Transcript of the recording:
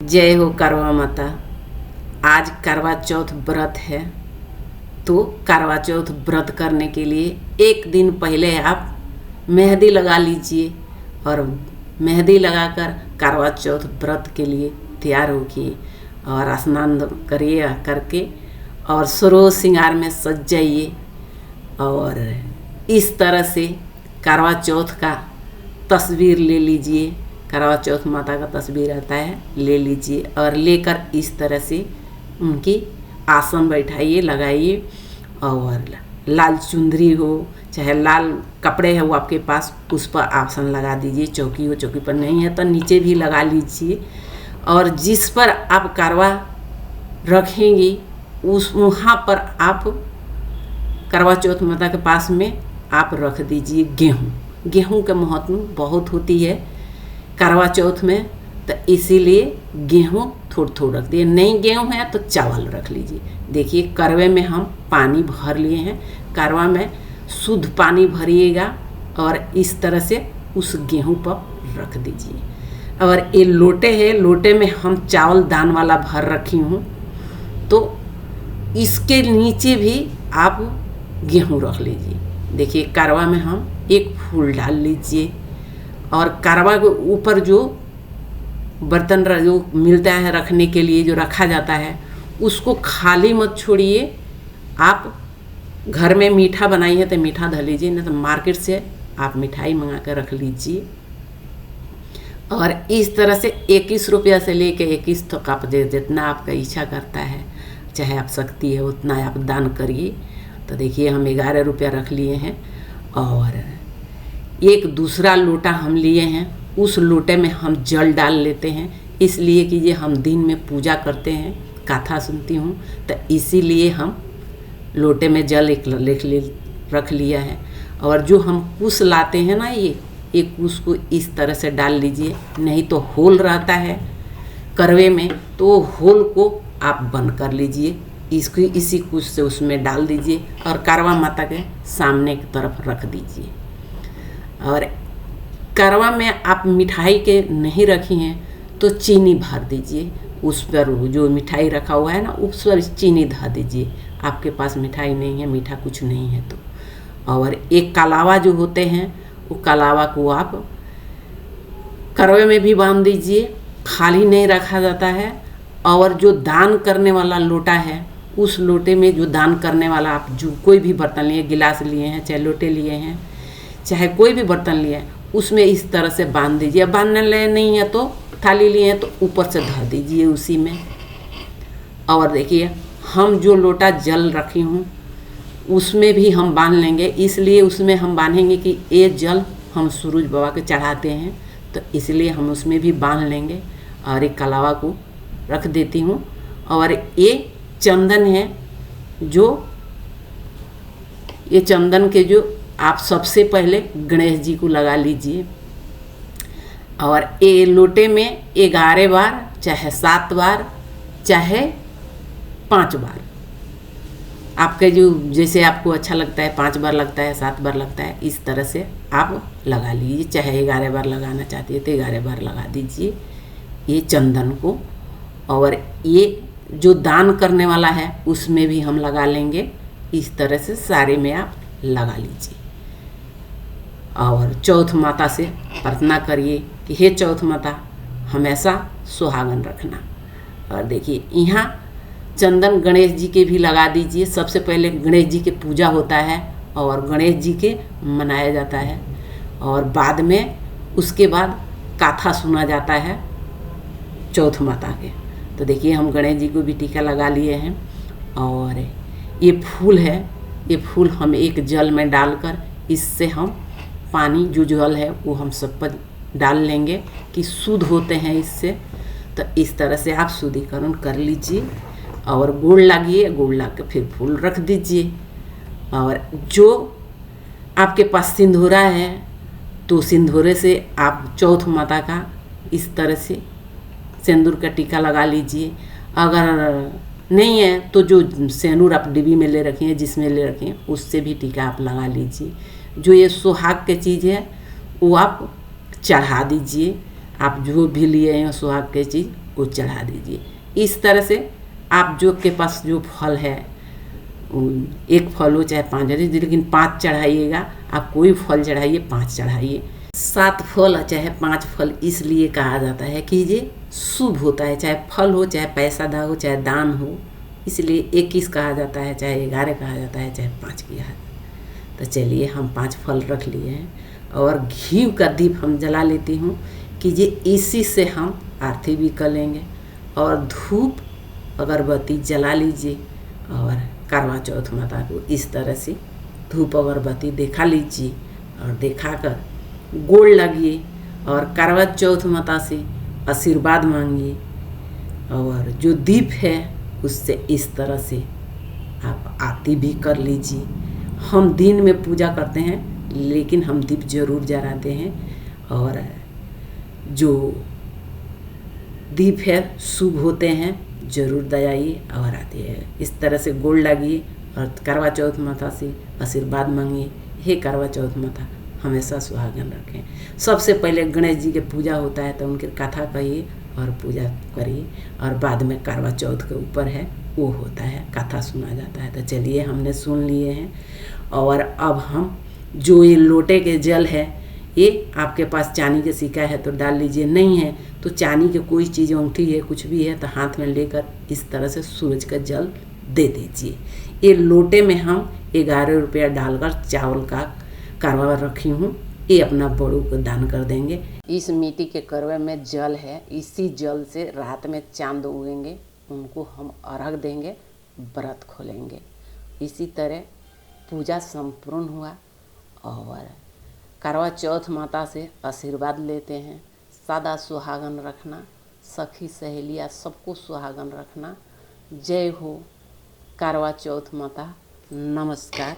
जय हो करवा माता। आज करवा चौथ व्रत है, तो करवा चौथ व्रत करने के लिए एक दिन पहले आप मेहंदी लगा लीजिए और मेहंदी लगाकर करवा चौथ व्रत के लिए तैयार होइए और स्नान करिए करके और सरोज श्रृंगार में सज जाइए और इस तरह से करवा चौथ का तस्वीर ले लीजिए। करवा चौथ माता का तस्वीर आता है, ले लीजिए और लेकर इस तरह से उनकी आसन बैठाइए, लगाइए और लाल चुंदरी हो चाहे लाल कपड़े है वो आपके पास, उस पर आसन लगा दीजिए। चौकी हो, चौकी पर नहीं है तो नीचे भी लगा लीजिए और जिस पर आप करवा रखेंगी उस वहाँ पर आप करवा चौथ माता के पास में आप रख दीजिए गेहूँ। गेहूँ का महत्व बहुत होती है करवा चौथ में, तो इसीलिए गेहूँ थोड़ा थोड़ा रख दिए। नहीं गेहूँ है तो चावल रख लीजिए। देखिए करवे में हम पानी भर लिए हैं, करवा में शुद्ध पानी भरिएगा और इस तरह से उस गेहूँ पर रख दीजिए। और ये लोटे है, लोटे में हम चावल दान वाला भर रखी हूँ, तो इसके नीचे भी आप गेहूँ रख लीजिए। देखिए करवा में हम एक फूल डाल लीजिए और करवा के ऊपर जो बर्तन जो मिलता है रखने के लिए, जो रखा जाता है, उसको खाली मत छोड़िए। आप घर में मीठा बनाइए तो मीठा धर लीजिए, नहीं तो मार्केट से आप मिठाई मंगा कर रख लीजिए। और इस तरह से 21 रुपया से लेके 21 तक आप जितना आपका इच्छा करता है, चाहे आप शक्ति है उतना आप दान करिए। तो देखिए हम 11 रुपया रख लिए हैं और एक दूसरा लोटा हम लिए हैं, उस लोटे में हम जल डाल लेते हैं, इसलिए कि ये हम दिन में पूजा करते हैं, कथा सुनती हूँ, तो इसीलिए हम लोटे में जल रख लिया है। और जो हम कुश लाते हैं ना, ये कुश को इस तरह से डाल लीजिए, नहीं तो होल रहता है करवे में, तो होल को आप बंद कर लीजिए। इसको इसी कुश से उसमें डाल दीजिए और करवा माता के सामने की तरफ रख दीजिए। और करवा में आप मिठाई के नहीं रखी हैं तो चीनी भर दीजिए, उस पर जो मिठाई रखा हुआ है ना उस पर चीनी धर दीजिए। आपके पास मिठाई नहीं है, मीठा कुछ नहीं है तो। और एक कलावा जो होते हैं वो कलावा को आप करवे में भी बांध दीजिए, खाली नहीं रखा जाता है। और जो दान करने वाला लोटा है, उस लोटे में जो दान करने वाला आप जो कोई भी बर्तन लिए, गिलास लिए हैं चाहे लोटे लिए हैं चाहे कोई भी बर्तन लिए हैं, उसमें इस तरह से बांध दीजिए। बांधने ले नहीं है तो थाली लिए हैं तो ऊपर से धर दीजिए उसी में। और देखिए हम जो लोटा जल रखी हूँ उसमें भी हम बांध लेंगे, इसलिए उसमें हम बांधेंगे कि ये जल हम सूरज बाबा के चढ़ाते हैं, तो इसलिए हम उसमें भी बांध लेंगे। और एक कलावा को रख देती हूँ। और ये चंदन है, जो ये चंदन के जो आप सबसे पहले गणेश जी को लगा लीजिए। और ये लोटे में 11 बार चाहे 7 बार चाहे 5 बार, आपके जो जैसे आपको अच्छा लगता है, 5 बार लगता है 7 बार लगता है, इस तरह से आप लगा लीजिए। चाहे 11 बार लगाना चाहते हैं तो 11 बार लगा दीजिए ये चंदन को। और ये जो दान करने वाला है उसमें भी हम लगा लेंगे। इस तरह से सारे में आप लगा लीजिए और चौथ माता से प्रार्थना करिए कि हे चौथ माता हमेशा सुहागन रखना। और देखिए यहाँ चंदन गणेश जी के भी लगा दीजिए। सबसे पहले गणेश जी के पूजा होता है और गणेश जी के मनाया जाता है और बाद में उसके बाद कथा सुना जाता है चौथ माता के। तो देखिए हम गणेश जी को भी टीका लगा लिए हैं। और ये फूल है, ये फूल हम एक जल में डालकर इससे हम पानी जो जल है वो हम सब पर डाल लेंगे कि शुद्ध होते हैं इससे। तो इस तरह से आप शुद्धिकरण कर लीजिए और गुड़ लागिए, गुड़ ला के फिर फूल रख दीजिए। और जो आपके पास सिंदूरा है तो सिंदूरे से आप चौथ माता का इस तरह से सिंदूर का टीका लगा लीजिए। अगर नहीं है तो जो सेनूर आप डिब्बी में ले रखे हैं, जिसमें ले रखे हैं, उससे भी टीका आप लगा लीजिए। जो ये सुहाग की चीज़ है वो आप चढ़ा दीजिए। आप जो भी लिए हैं सुहाग की चीज़ वो चढ़ा दीजिए। इस तरह से आप जो के पास जो फल है, एक फल हो चाहे 5 लेकिन 5 चढ़ाइएगा। आप कोई फल चढ़ाइए, 5 चढ़ाइए। 7 फल चाहे 5 फल इसलिए कहा जाता है कि ये शुभ होता है, चाहे फल हो, चाहे पैसा दा हो, चाहे दान हो, इसलिए 21 कहा जाता है, चाहे 11 कहा जाता है, चाहे 5 किया है। तो चलिए हम 5 फल रख लिए हैं और घी का दीप हम जला लेती हूँ कि ये इसी से हम आरती भी कर लेंगे। और धूप अगरबत्ती जला लीजिए और करवा चौथ माता को इस तरह से धूप अगरबत्ती देखा लीजिए और दिखाकर गोड़ लगिए और करवा चौथ माता से आशीर्वाद मांगिए। और जो दीप है उससे इस तरह से आप आरती भी कर लीजिए। हम दिन में पूजा करते हैं लेकिन हम दीप जरूर जलाते हैं और जो दीप है शुभ होते हैं, जरूर दयाइए और आते हैं। इस तरह से गोड़ लागिए और करवा चौथ माता से आशीर्वाद मांगिए। हे करवा चौथ माता हमेशा सुहागन रखें। सबसे पहले गणेश जी के पूजा होता है तो उनकी कथा कहिए और पूजा करिए और बाद में करवा चौथ के ऊपर है वो होता है, कथा सुना जाता है। तो चलिए हमने सुन लिए हैं और अब हम जो ये लोटे के जल है, ये आपके पास चांदी के सिक्का है तो डाल लीजिए, नहीं है तो चांदी की कोई चीज़ अंगूठी है कुछ भी है तो हाथ में लेकर इस तरह से सूरज का जल दे दीजिए। ये लोटे में हम 11 रुपया डालकर चावल का करवा रखी हूँ, ये अपना बड़ों को दान कर देंगे। इस मिट्टी के करवे में जल है, इसी जल से रात में चांद उगेंगे, उनको हम अर्घ देंगे, व्रत खोलेंगे। इसी तरह पूजा संपूर्ण हुआ और करवा चौथ माता से आशीर्वाद लेते हैं। सदा सुहागन रखना, सखी सहेलियाँ सबको सुहागन रखना। जय हो करवा चौथ माता। नमस्कार।